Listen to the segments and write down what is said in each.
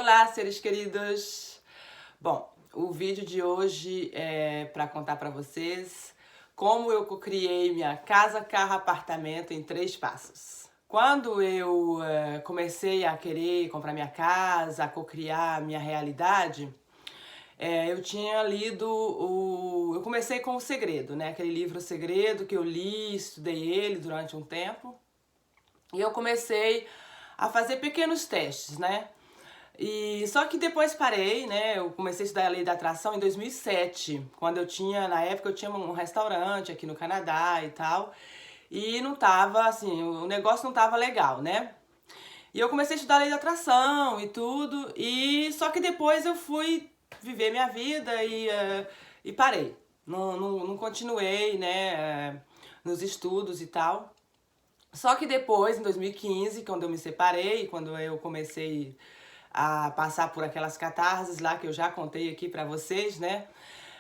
Olá, seres queridos! Bom, o vídeo de hoje é para contar para vocês como eu criei minha casa, carro, apartamento em 3 passos. Quando eu comecei a querer comprar minha casa, a cocriar minha realidade, eu tinha lido eu comecei com O Segredo, né? Aquele livro O Segredo que eu li, estudei ele durante um tempo. E eu comecei a fazer pequenos testes, né? E só que depois parei, né? Eu comecei a estudar a lei da atração em 2007, quando na época eu tinha um restaurante aqui no Canadá e tal, e não tava assim, o negócio não tava legal, né? E eu comecei a estudar a lei da atração e tudo, e só que depois eu fui viver minha vida e parei. Não continuei, né, nos estudos e tal. Só que depois, em 2015, quando eu me separei, quando eu comecei a passar por aquelas catarses lá que eu já contei aqui pra vocês, né?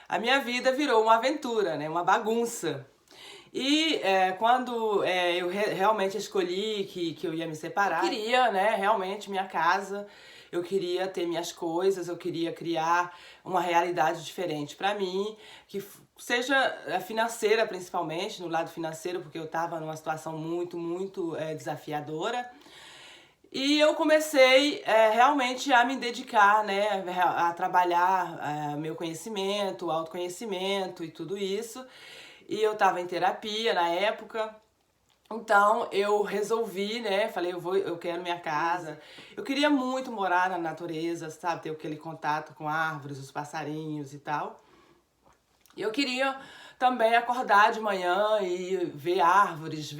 A minha vida virou uma aventura, né? Uma bagunça. E quando eu realmente escolhi que eu ia me separar, eu queria, né, realmente minha casa, eu queria ter minhas coisas, eu queria criar uma realidade diferente pra mim, que seja financeira principalmente, no lado financeiro, porque eu tava numa situação muito desafiadora. E eu comecei realmente a me dedicar, né, a trabalhar meu conhecimento, autoconhecimento e tudo isso. E eu tava em terapia na época, então eu resolvi, né, falei, eu quero minha casa. Eu queria muito morar na natureza, sabe, ter aquele contato com árvores, os passarinhos e tal. E eu queria também acordar de manhã e ver árvores,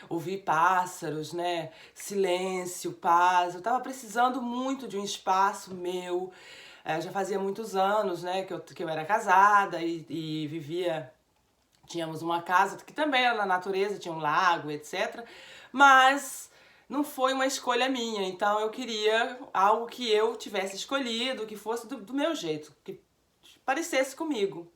ouvir pássaros, né? Silêncio, paz. Eu tava precisando muito de um espaço meu. Já fazia muitos anos, né, que eu era casada e vivia. Tínhamos uma casa que também era na natureza, tinha um lago, etc. Mas não foi uma escolha minha. Então eu queria algo que eu tivesse escolhido, que fosse do meu jeito, que parecesse comigo.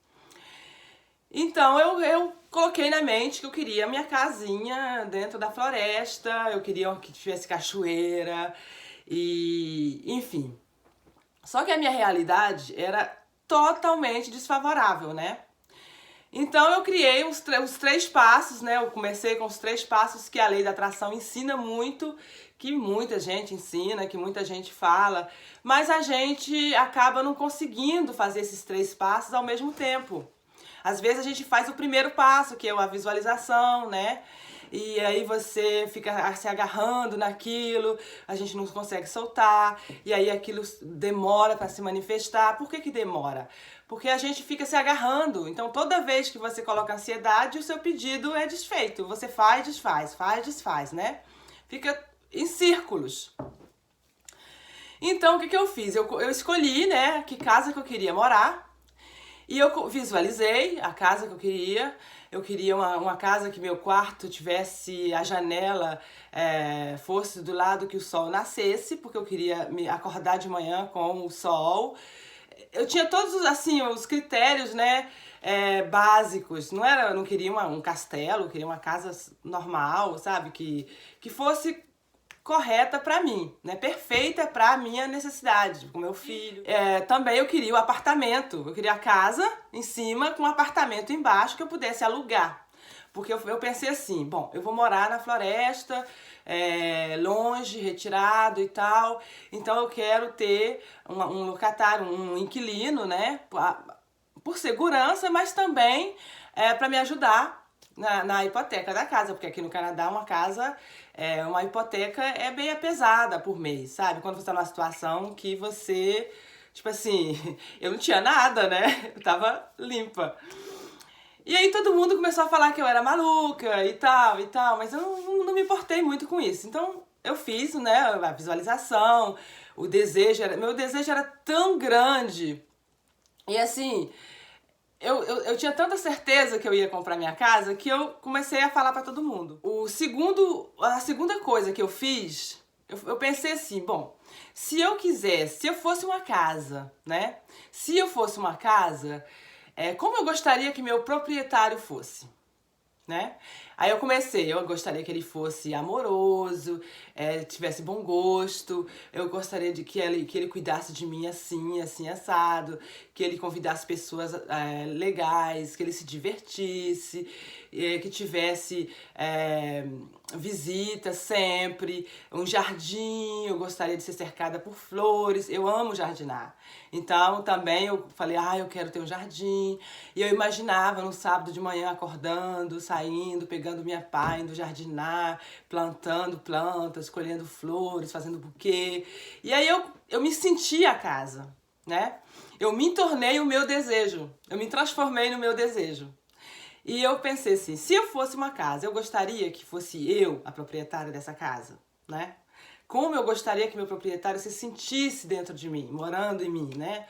Então eu coloquei na mente que eu queria minha casinha dentro da floresta, eu queria que tivesse cachoeira e enfim. Só que a minha realidade era totalmente desfavorável, né? Então eu criei os 3 passos, né? Eu comecei com os 3 passos que a lei da atração ensina muito, que muita gente ensina, que muita gente fala, mas a gente acaba não conseguindo fazer esses 3 passos ao mesmo tempo. Às vezes a gente faz o primeiro passo, que é a visualização, né? E aí você fica se agarrando naquilo, a gente não consegue soltar, e aí aquilo demora para se manifestar. Por que demora? Porque a gente fica se agarrando. Então toda vez que você coloca ansiedade, o seu pedido é desfeito. Você faz, desfaz, né? Fica em círculos. Então o que eu fiz? Eu escolhi, né, que casa que eu queria morar. E eu visualizei a casa que eu queria. Eu queria uma casa que meu quarto tivesse a janela, fosse do lado que o sol nascesse, porque eu queria me acordar de manhã com o sol. Eu tinha todos assim, os critérios, né, básicos. Eu não queria um castelo, eu queria uma casa normal, sabe? Que fosse correta pra mim, né? Perfeita pra minha necessidade, com meu filho. Também eu queria o apartamento, eu queria a casa em cima com um apartamento embaixo que eu pudesse alugar. Porque eu pensei assim, bom, eu vou morar na floresta, longe, retirado e tal, então eu quero ter um locatário, um inquilino, né? Por segurança, mas também para me ajudar na hipoteca da casa, porque aqui no Canadá uma hipoteca é bem pesada por mês, sabe? Quando você tá numa situação que você, tipo assim, eu não tinha nada, né? Eu tava limpa. E aí todo mundo começou a falar que eu era maluca e tal, mas eu não me importei muito com isso. Então eu fiz, né, a visualização, meu desejo era tão grande. E assim, eu tinha tanta certeza que eu ia comprar minha casa que eu comecei a falar pra todo mundo. A segunda coisa que eu fiz, eu pensei assim, bom, se eu fosse uma casa, né? Se eu fosse uma casa, como eu gostaria que meu proprietário fosse, né? Aí eu gostaria que ele fosse amoroso, tivesse bom gosto, eu gostaria de que ele cuidasse de mim assim, assim, assado, que ele convidasse pessoas legais, que ele se divertisse, que tivesse visita sempre, um jardim, eu gostaria de ser cercada por flores, eu amo jardinar. Então também eu falei, eu quero ter um jardim. E eu imaginava no sábado de manhã acordando, saindo, pegando minha pá, indo jardinar, plantando plantas, colhendo flores, fazendo buquê. E aí eu me senti a casa, né? Eu me tornei o meu desejo, eu me transformei no meu desejo. E eu pensei assim, se eu fosse uma casa, eu gostaria que fosse eu a proprietária dessa casa, né? Como eu gostaria que meu proprietário se sentisse dentro de mim, morando em mim, né?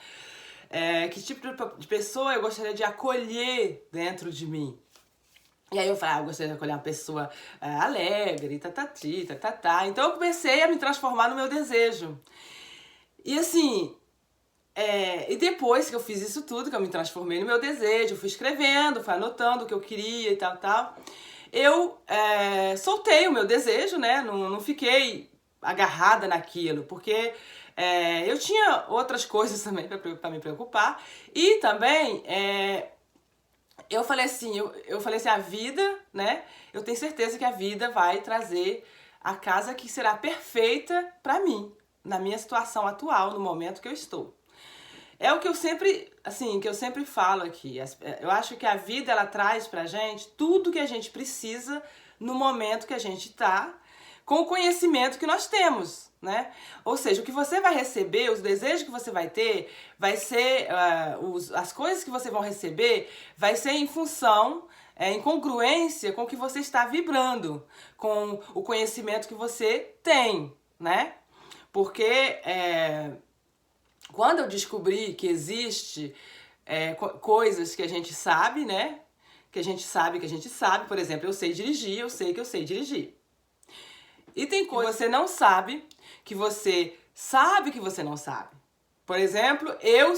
Que tipo de pessoa eu gostaria de acolher dentro de mim. E aí eu falei, eu gostaria de acolher uma pessoa alegre, tatati, tatatá. Então eu comecei a me transformar no meu desejo. E assim, e depois que eu fiz isso tudo, que eu me transformei no meu desejo, fui escrevendo, fui anotando o que eu queria e tal, eu soltei o meu desejo, né? Não fiquei agarrada naquilo, porque eu tinha outras coisas também para me preocupar. E também eu falei assim, a vida, né? Eu tenho certeza que a vida vai trazer a casa que será perfeita para mim, na minha situação atual, no momento que eu estou. É o que eu sempre falo aqui. Eu acho que a vida, ela traz pra gente tudo que a gente precisa no momento que a gente tá, com o conhecimento que nós temos, né? Ou seja, o que você vai receber, os desejos que você vai ter, vai ser, as coisas que você vai receber, vai ser em função, em congruência com o que você está vibrando, com o conhecimento que você tem, né? Porque quando eu descobri que existe coisas que a gente sabe, né? Que a gente sabe, por exemplo, eu sei dirigir, eu sei que eu sei dirigir. E tem coisas que você não sabe, que você sabe que você não sabe. Por exemplo, eu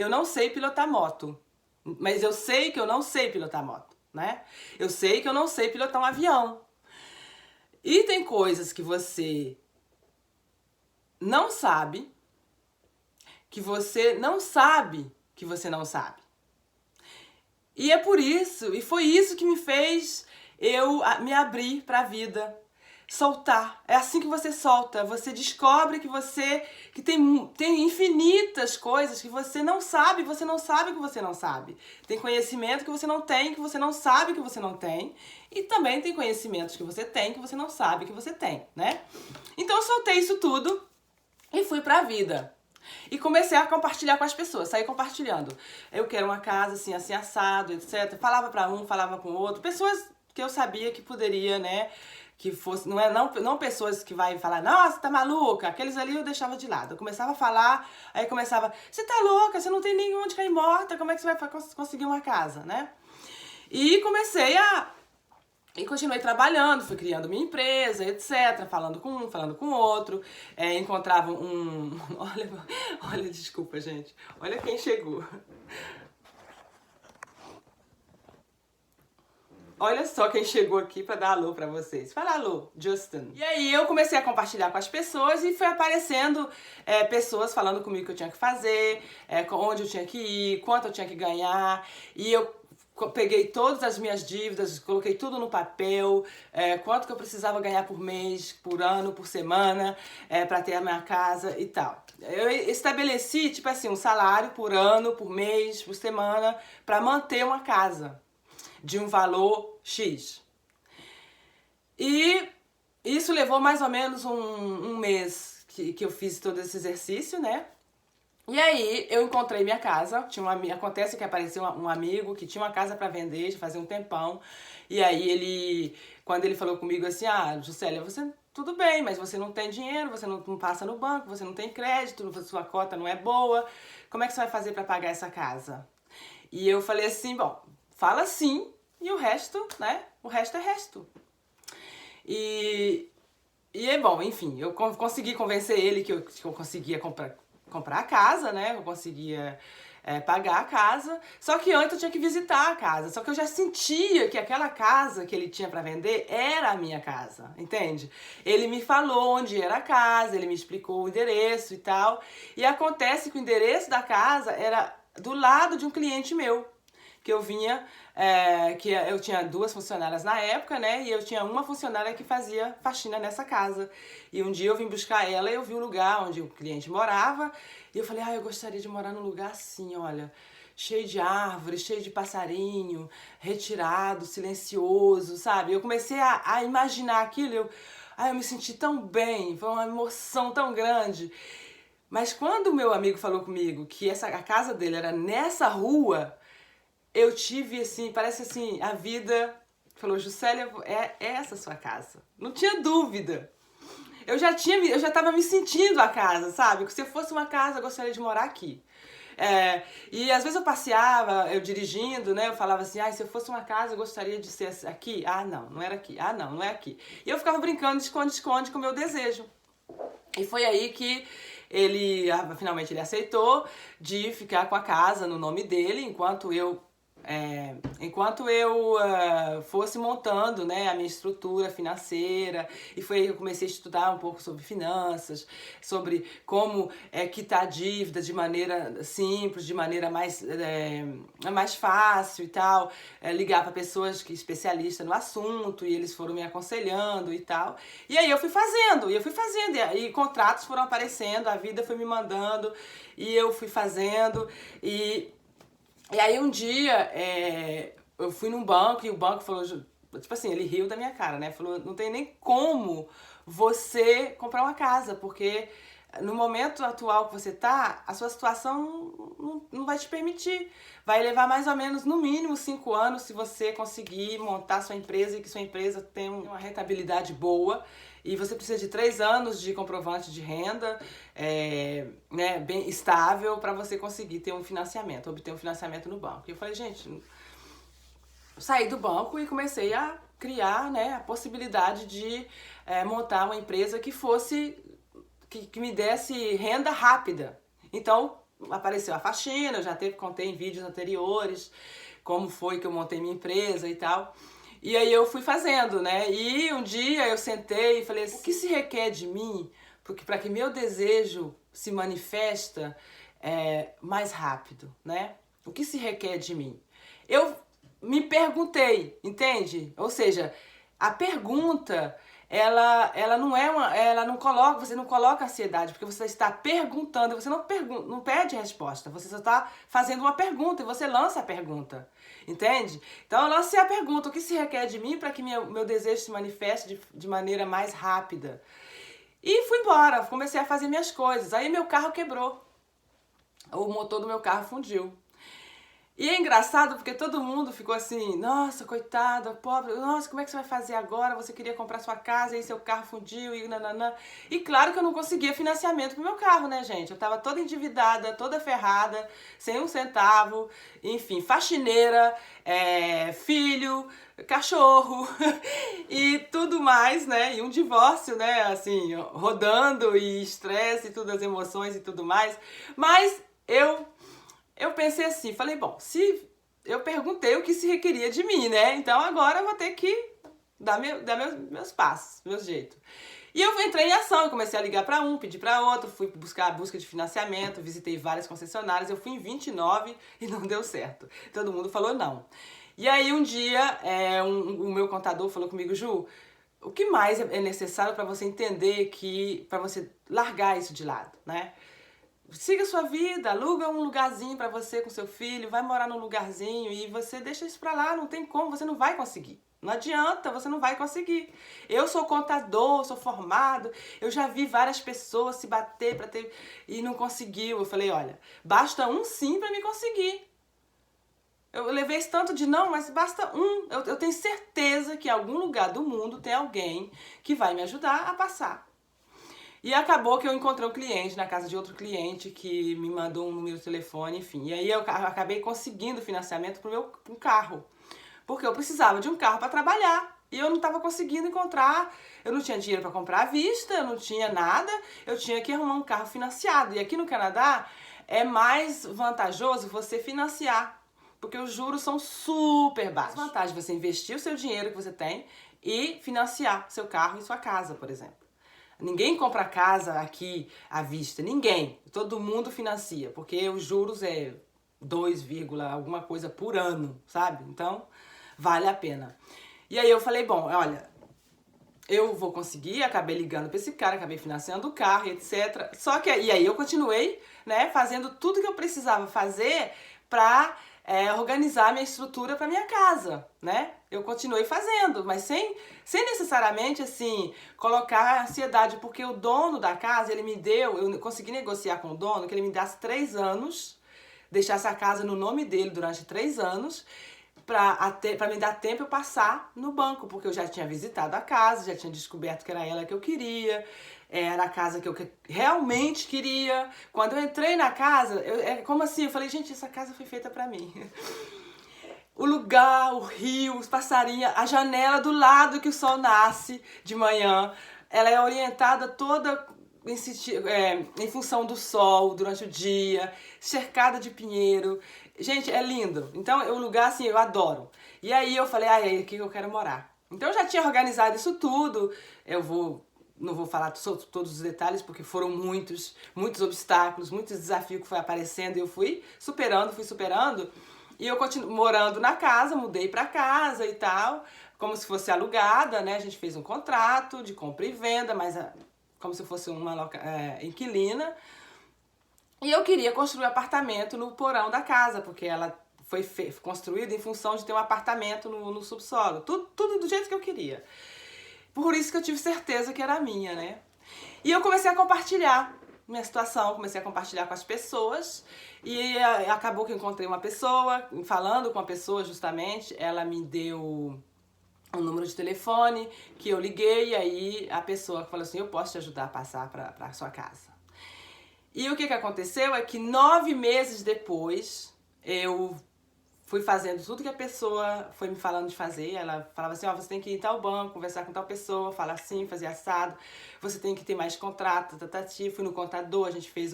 não sei pilotar moto, mas eu sei que eu não sei pilotar moto, né? Eu sei que eu não sei pilotar um avião. E tem coisas que você não sabe, que você não sabe que você não sabe. E é por isso, e foi isso que me fez eu me abrir para a vida, soltar. É assim que você solta, você descobre que tem infinitas coisas que você não sabe que você não sabe. Tem conhecimento que você não tem, que você não sabe que você não tem, e também tem conhecimentos que você tem que você não sabe que você tem, né? Então eu soltei isso tudo e fui para a vida. E comecei a compartilhar com as pessoas, saí compartilhando. Eu quero uma casa assim, assim, assado, etc. Falava pra um, falava com o outro. Pessoas que eu sabia que poderia, né, que fosse... Não pessoas que vai falar, nossa, tá maluca. Aqueles ali eu deixava de lado. Eu começava a falar, aí começava, você tá louca, você não tem nenhum onde cair morta, como é que você vai conseguir uma casa, né? E continuei trabalhando, fui criando minha empresa, etc. Falando com um, falando com outro. Encontrava um... Olha, desculpa, gente. Olha quem chegou. Olha só quem chegou aqui pra dar alô pra vocês. Fala alô, Justin. E aí eu comecei a compartilhar com as pessoas e foi aparecendo pessoas falando comigo o que eu tinha que fazer, onde eu tinha que ir, quanto eu tinha que ganhar. E eu peguei todas as minhas dívidas, coloquei tudo no papel, quanto que eu precisava ganhar por mês, por ano, por semana, para ter a minha casa e tal. Eu estabeleci, tipo assim, um salário por ano, por mês, por semana, para manter uma casa de um valor X. E isso levou mais ou menos um mês que eu fiz todo esse exercício, né? E aí eu encontrei minha casa, acontece que apareceu um amigo que tinha uma casa para vender, já fazia um tempão, e aí quando ele falou comigo assim, Juscelia, tudo bem, mas você não tem dinheiro, você não passa no banco, você não tem crédito, sua cota não é boa, como é que você vai fazer para pagar essa casa? E eu falei assim, bom, fala sim, e o resto, né, o resto é resto. E bom, enfim, eu consegui convencer ele que eu conseguia comprar a casa, né? Eu conseguia pagar a casa. Só que antes eu tinha que visitar a casa. Só que eu já sentia que aquela casa que ele tinha para vender era a minha casa, entende? Ele me falou onde era a casa, ele me explicou o endereço e tal. E acontece que o endereço da casa era do lado de um cliente meu, que eu vinha, que eu tinha 2 funcionárias na época, né? E eu tinha uma funcionária que fazia faxina nessa casa. E um dia eu vim buscar ela e eu vi o lugar onde o cliente morava. E eu falei, eu gostaria de morar num lugar assim, olha, cheio de árvores, cheio de passarinho, retirado, silencioso, sabe? Eu comecei a imaginar aquilo, eu me senti tão bem, foi uma emoção tão grande. Mas quando o meu amigo falou comigo que a casa dele era nessa rua, eu tive assim, parece assim, a vida falou, Juscelia, é essa a sua casa. Não tinha dúvida. Eu já estava me sentindo a casa, sabe? Que se eu fosse uma casa, eu gostaria de morar aqui. E às vezes eu passeava, eu dirigindo, né? Eu falava assim, se eu fosse uma casa, eu gostaria de ser aqui. Ah, não era aqui. Ah, não é aqui. E eu ficava brincando de esconde-esconde com o meu desejo. E foi aí que finalmente ele aceitou de ficar com a casa no nome dele, enquanto eu fosse montando, né, a minha estrutura financeira. E foi aí que eu comecei a estudar um pouco sobre finanças, sobre como quitar dívidas de maneira simples, de maneira mais fácil e tal, ligar para pessoas especialistas no assunto, e eles foram me aconselhando e tal. E aí eu fui fazendo, e contratos foram aparecendo, a vida foi me mandando, e eu fui fazendo, e aí um dia eu fui num banco e o banco falou, tipo assim, ele riu da minha cara, né? Falou, não tem nem como você comprar uma casa, porque no momento atual que você tá, a sua situação não vai te permitir. Vai levar mais ou menos, no mínimo, 5 anos se você conseguir montar sua empresa e que sua empresa tenha uma rentabilidade boa. E você precisa de 3 anos de comprovante de renda, né, bem estável, para você conseguir ter um financiamento, obter um financiamento no banco. E eu falei, gente, saí do banco e comecei a criar, né, a possibilidade de montar uma empresa que fosse, que me desse renda rápida. Então, apareceu a faxina, eu já contei em vídeos anteriores como foi que eu montei minha empresa e tal. E aí eu fui fazendo, né? E um dia eu sentei e falei assim, o que se requer de mim para que meu desejo se manifesta mais rápido, né? O que se requer de mim? Eu me perguntei, entende? Ou seja, a pergunta, ela não coloca, você não coloca ansiedade, porque você está perguntando, você não pede resposta, você só está fazendo uma pergunta e você lança a pergunta, entende? Então eu lancei a pergunta, o que se requer de mim para que meu desejo se manifeste de maneira mais rápida? E fui embora, comecei a fazer minhas coisas, aí meu carro quebrou, o motor do meu carro fundiu. E é engraçado porque todo mundo ficou assim, nossa, coitada, pobre, nossa, como é que você vai fazer agora? Você queria comprar sua casa e seu carro fundiu e nananã. E claro que eu não conseguia financiamento pro meu carro, né, gente? Eu tava toda endividada, toda ferrada, sem um centavo, enfim, faxineira, filho, cachorro e tudo mais, né? E um divórcio, né, assim, rodando e estresse e todas as emoções e tudo mais. Mas eu pensei assim, falei, bom, se eu perguntei o que se requeria de mim, né? Então agora eu vou ter que dar meus passos, meu jeito. E eu entrei em ação, eu comecei a ligar para um, pedir para outro, fui buscar a busca de financiamento, visitei várias concessionárias, eu fui em 29 e não deu certo. Todo mundo falou não. E aí um dia o meu contador falou comigo, Ju, o que mais é necessário para você entender para você largar isso de lado, né? Siga sua vida, aluga um lugarzinho pra você com seu filho, vai morar num lugarzinho e você deixa isso pra lá, não tem como, você não vai conseguir. Não adianta, você não vai conseguir. Eu sou contador, sou formado, eu já vi várias pessoas se bater pra ter e não conseguiu. Eu falei, olha, basta um sim pra me conseguir. Eu levei esse tanto de não, mas basta um. Eu tenho certeza que em algum lugar do mundo tem alguém que vai me ajudar a passar. E acabou que eu encontrei um cliente na casa de outro cliente que me mandou um número de telefone, enfim. E aí eu acabei conseguindo financiamento pro meu carro. Porque eu precisava de um carro para trabalhar. e eu não estava conseguindo encontrar, eu não tinha dinheiro para comprar à vista, eu não tinha nada, eu tinha que arrumar um carro financiado. E aqui no Canadá é mais vantajoso você financiar, porque os juros são super baixos. A vantagem é você investir o seu dinheiro que você tem e financiar seu carro e sua casa, por exemplo. Ninguém compra casa aqui à vista, ninguém. Todo mundo financia, porque os juros é 2, alguma coisa por ano, sabe? Então, vale a pena. E aí eu falei, bom, olha, eu vou conseguir, acabei ligando para esse cara, acabei financiando o carro, etc. Só que e aí eu continuei, né, fazendo tudo que eu precisava fazer para organizar minha estrutura para minha casa, né? Eu continuei fazendo, mas sem necessariamente, assim, colocar ansiedade, porque o dono da casa, ele me deu, eu consegui negociar com o dono que ele me desse 3 anos, deixasse a casa no nome dele durante 3 anos, para me dar tempo eu passar no banco, porque eu já tinha visitado a casa, já tinha descoberto que era ela que eu queria, era a casa que eu realmente queria. Quando eu entrei na casa, é como assim, eu falei, gente, essa casa foi feita para mim. O lugar, o rio, os passarinhos, a janela do lado que o sol nasce de manhã, ela é orientada toda em função do sol durante o dia, cercada de pinheiro. Gente, é lindo. Então, o lugar, assim, eu adoro. E aí eu falei, é aqui que eu quero morar. Então, eu já tinha organizado isso tudo. Não vou falar todos os detalhes, porque foram muitos obstáculos, muitos desafios que foi aparecendo e eu fui superando. E eu continuo morando na casa, mudei pra casa e tal, como se fosse alugada, né? A gente fez um contrato de compra e venda, mas como se fosse uma inquilina. E eu queria construir um apartamento no porão da casa, porque ela foi construída em função de ter um apartamento no subsolo. Tudo do jeito que eu queria. Por isso que eu tive certeza que era minha, né? E eu comecei a compartilhar minha situação, comecei a compartilhar com as pessoas e acabou que eu encontrei uma pessoa, falando com a pessoa justamente, ela me deu um número de telefone que eu liguei e aí a pessoa falou assim, eu posso te ajudar a passar para sua casa. E o que aconteceu é que 9 meses depois eu fui fazendo tudo que a pessoa foi me falando de fazer. Ela falava assim, você tem que ir em tal banco, conversar com tal pessoa, falar assim, fazer assado. Você tem que ter mais contrato, fui no contador, a gente fez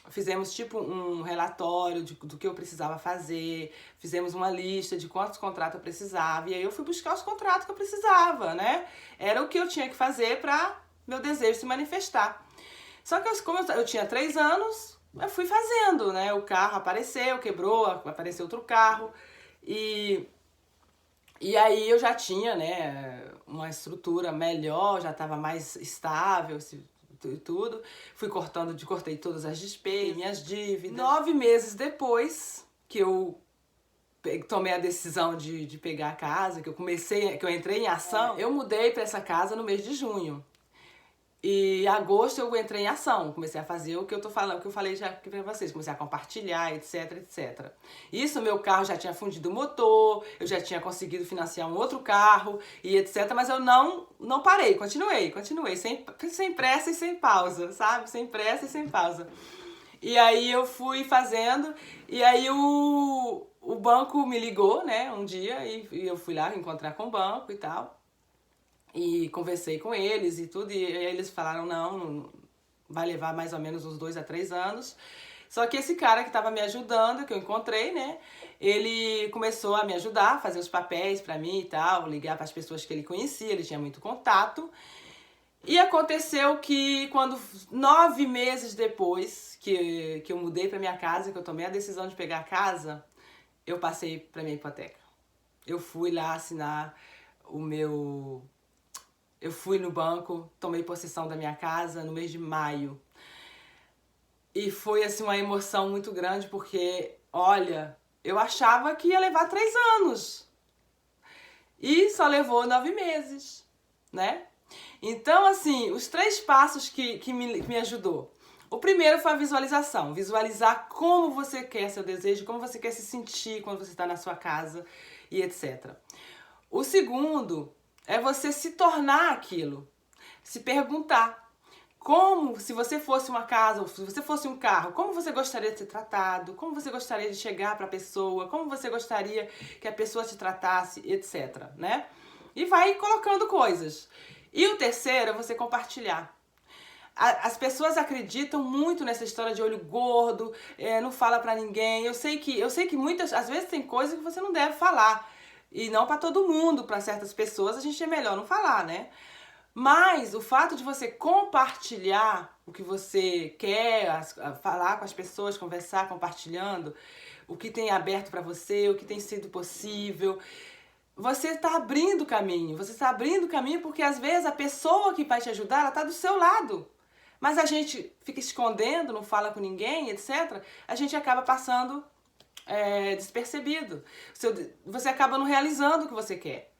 fizemos tipo um relatório do que eu precisava fazer, fizemos uma lista de quantos contratos eu precisava, e aí eu fui buscar os contratos que eu precisava, né? Era o que eu tinha que fazer para meu desejo se manifestar. Só que como eu tinha 3 anos, eu fui fazendo, né? O carro apareceu, quebrou, apareceu outro carro. E aí eu já tinha, né, uma estrutura melhor, já estava mais estável e tudo. Cortei todas as despesas, minhas dívidas. 9 meses depois que eu tomei a decisão de pegar a casa, que eu entrei em ação, eu mudei para essa casa no mês de junho. E em agosto eu entrei em ação, comecei a fazer o que eu falei já aqui pra vocês, comecei a compartilhar, etc. Isso, meu carro já tinha fundido o motor, eu já tinha conseguido financiar um outro carro e etc, mas eu não parei, continuei, sem pressa e sem pausa, sabe? Sem pressa e sem pausa. E aí eu fui fazendo, e aí o banco me ligou, né, um dia, e eu fui lá encontrar com o banco e tal. E conversei com eles e tudo, e eles falaram, não, vai levar mais ou menos uns 2 a 3 anos. Só que esse cara que estava me ajudando, que eu encontrei, né, ele começou a me ajudar, fazer os papéis pra mim e tal, ligar para as pessoas que ele conhecia, ele tinha muito contato. E aconteceu que quando 9 meses depois que eu mudei pra minha casa, que eu tomei a decisão de pegar a casa, eu passei pra minha hipoteca. Eu fui lá assinar Eu fui no banco, tomei possessão da minha casa no mês de maio. E foi assim uma emoção muito grande porque, olha, eu achava que ia levar 3 anos. E só levou 9 meses, né? Então, assim, os 3 passos que me ajudou. O primeiro foi a visualização. Visualizar como você quer seu desejo, como você quer se sentir quando você está na sua casa e etc. O segundo é você se tornar aquilo. Se perguntar como, se você fosse uma casa, ou se você fosse um carro, como você gostaria de ser tratado, como você gostaria de chegar para a pessoa, como você gostaria que a pessoa te tratasse, etc, né? E vai colocando coisas. E o terceiro é você compartilhar. As pessoas acreditam muito nessa história de olho gordo, não fala pra ninguém. Eu sei que muitas, às vezes tem coisas que você não deve falar. E não pra todo mundo, pra certas pessoas a gente é melhor não falar, né? Mas o fato de você compartilhar o que você quer, falar com as pessoas, conversar, compartilhando o que tem aberto pra você, o que tem sido possível, você está abrindo caminho. Você está abrindo caminho porque às vezes a pessoa que vai te ajudar, ela está do seu lado. Mas a gente fica escondendo, não fala com ninguém, etc. A gente acaba passando despercebido. Você acaba não realizando o que você quer.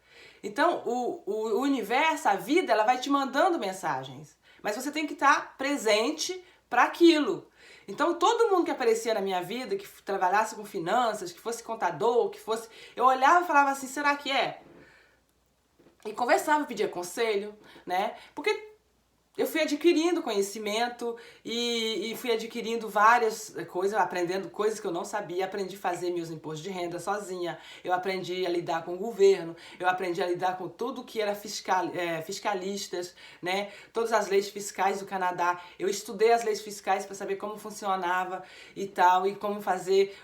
Então, o universo, a vida, ela vai te mandando mensagens. Mas você tem que estar presente para aquilo. Então, todo mundo que aparecia na minha vida, que trabalhasse com finanças, que fosse contador, que fosse... Eu olhava e falava assim, será que é? E conversava, pedia conselho, né? Porque eu fui adquirindo conhecimento e fui adquirindo várias coisas, aprendendo coisas que eu não sabia. Aprendi a fazer meus impostos de renda sozinha, eu aprendi a lidar com o governo, eu aprendi a lidar com tudo que era fiscalistas, né? Todas as leis fiscais do Canadá. Eu estudei as leis fiscais para saber como funcionava e tal, e como fazer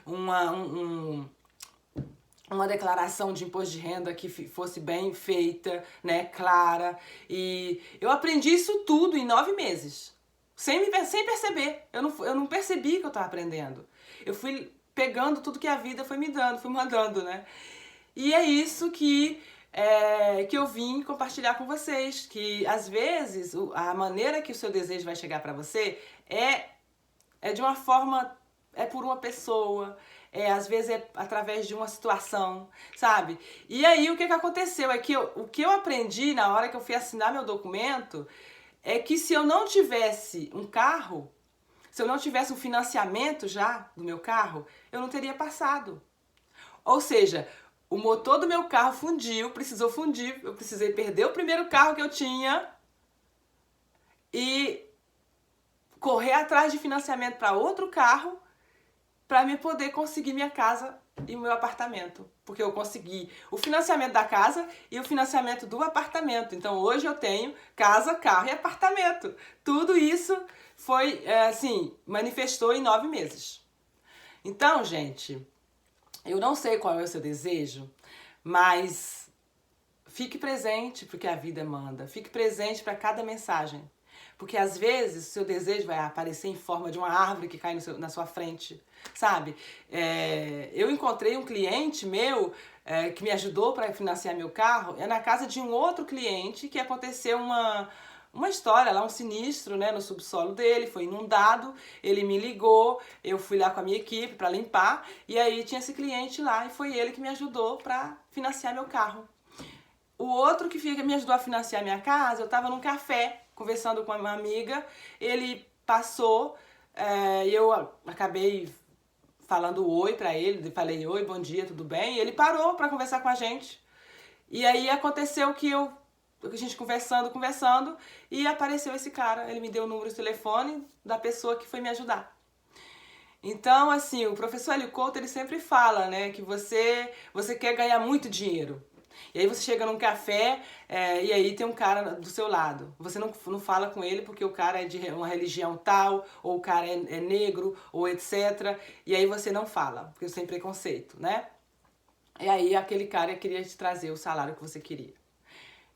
uma declaração de imposto de renda que fosse bem feita, né, clara. E eu aprendi isso tudo em 9 meses, sem perceber. Eu não percebi que eu estava aprendendo. Eu fui pegando tudo que a vida foi me dando, fui mandando, né? E é isso que eu vim compartilhar com vocês, que às vezes a maneira que o seu desejo vai chegar para você é de uma forma, é por uma pessoa, às vezes é através de uma situação, sabe? E aí o que aconteceu é que o que eu aprendi na hora que eu fui assinar meu documento é que se eu não tivesse um carro, se eu não tivesse um financiamento já do meu carro, eu não teria passado. Ou seja, o motor do meu carro fundiu, precisou fundir, eu precisei perder o primeiro carro que eu tinha e correr atrás de financiamento para outro carro para me poder conseguir minha casa e o meu apartamento. Porque eu consegui o financiamento da casa e o financiamento do apartamento. Então hoje eu tenho casa, carro e apartamento. Tudo isso foi, manifestou em 9 meses. Então, gente, eu não sei qual é o seu desejo, mas fique presente porque a vida manda. Fique presente para cada mensagem. Porque às vezes o seu desejo vai aparecer em forma de uma árvore que cai na sua frente, sabe? Eu encontrei um cliente meu que me ajudou para financiar meu carro, na casa de um outro cliente que aconteceu uma história lá, um sinistro, né, no subsolo dele, foi inundado, ele me ligou, eu fui lá com a minha equipe para limpar, e aí tinha esse cliente lá e foi ele que me ajudou para financiar meu carro. O outro que me ajudou a financiar minha casa, eu estava num café, conversando com uma amiga, ele passou e eu acabei falando oi pra ele, falei oi, bom dia, tudo bem? E ele parou pra conversar com a gente. E aí aconteceu que a gente conversando, e apareceu esse cara, ele me deu o número de telefone da pessoa que foi me ajudar. Então, assim, o professor Hélio Couto, ele sempre fala, né, que você quer ganhar muito dinheiro. E aí você chega num café e aí tem um cara do seu lado. Você não fala com ele porque o cara é de uma religião tal, ou o cara é negro, ou etc. E aí você não fala, porque você tem preconceito, né? E aí aquele cara queria te trazer o salário que você queria.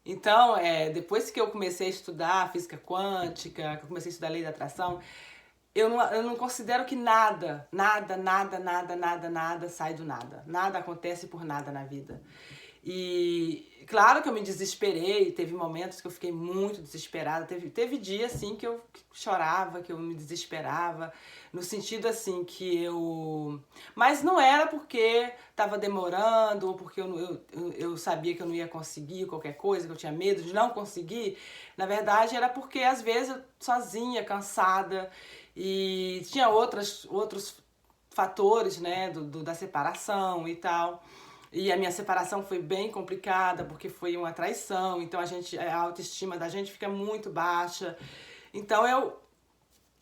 Então, depois que eu comecei a estudar física quântica, que eu comecei a estudar lei da atração, eu não considero que nada sai do nada. Nada acontece por nada na vida. E claro que eu me desesperei, teve momentos que eu fiquei muito desesperada, teve dias assim que eu chorava, que eu me desesperava, no sentido assim que eu... Mas não era porque estava demorando ou porque eu sabia que eu não ia conseguir qualquer coisa, que eu tinha medo de não conseguir. Na verdade era porque às vezes eu sozinha, cansada, e tinha outros fatores, né, da separação e tal. E a minha separação foi bem complicada, porque foi uma traição, então a autoestima da gente fica muito baixa. Então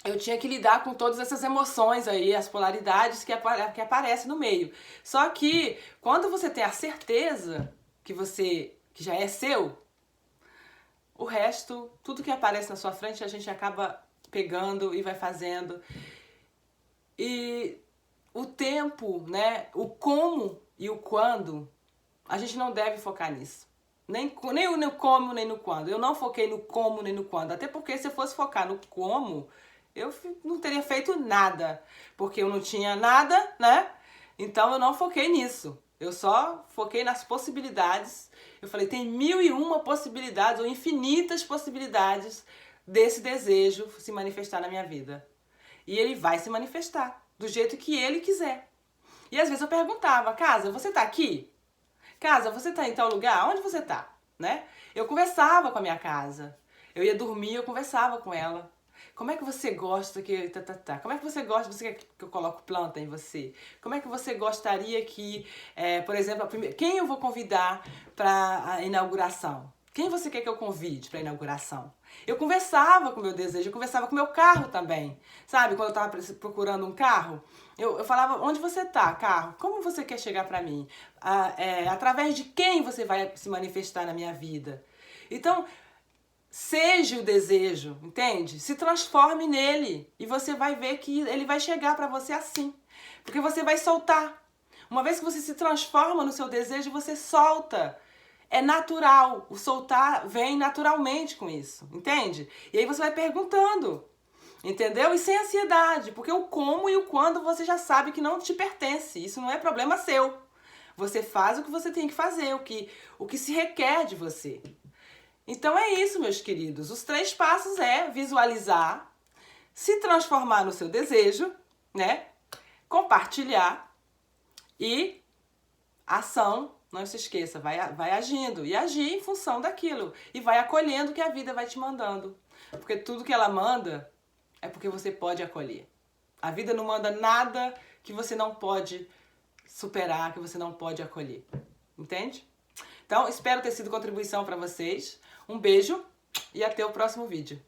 eu tinha que lidar com todas essas emoções aí, as polaridades que aparecem no meio. Só que quando você tem a certeza que já é seu, o resto, tudo que aparece na sua frente, a gente acaba pegando e vai fazendo. E o tempo, né, o como e o quando, a gente não deve focar nisso. Nem no como, nem no quando. Eu não foquei no como, nem no quando. Até porque se eu fosse focar no como, eu não teria feito nada. Porque eu não tinha nada, né? Então eu não foquei nisso. Eu só foquei nas possibilidades. Eu falei, tem 1001 possibilidades, ou infinitas possibilidades desse desejo se manifestar na minha vida. E ele vai se manifestar do jeito que ele quiser. E às vezes eu perguntava, Casa, você tá aqui? Casa, você tá em tal lugar? Onde você tá? Né? Eu conversava com a minha casa. Eu ia dormir, eu conversava com ela. Como é que você gosta que... Como é que você gosta você quer que eu coloque planta em você? Como é que você gostaria que, por exemplo, quem eu vou convidar para a inauguração? Quem você quer que eu convide para a inauguração? Eu conversava com o meu desejo, eu conversava com o meu carro também. Sabe, quando eu estava procurando um carro, eu falava, onde você tá, carro? Como você quer chegar para mim? Através de quem você vai se manifestar na minha vida? Então, seja o desejo, entende? Se transforme nele e você vai ver que ele vai chegar para você assim. Porque você vai soltar. Uma vez que você se transforma no seu desejo, você solta. É natural. O soltar vem naturalmente com isso, entende? E aí você vai perguntando, entendeu? E sem ansiedade, porque o como e o quando você já sabe que não te pertence. Isso não é problema seu. Você faz o que você tem que fazer, o que se requer de você. Então é isso, meus queridos. Os 3 passos é visualizar, se transformar no seu desejo, né? Compartilhar e ação. Não se esqueça, vai agindo e agir em função daquilo. E vai acolhendo o que a vida vai te mandando. Porque tudo que ela manda é porque você pode acolher. A vida não manda nada que você não pode superar, que você não pode acolher. Entende? Então, espero ter sido contribuição para vocês. Um beijo e até o próximo vídeo.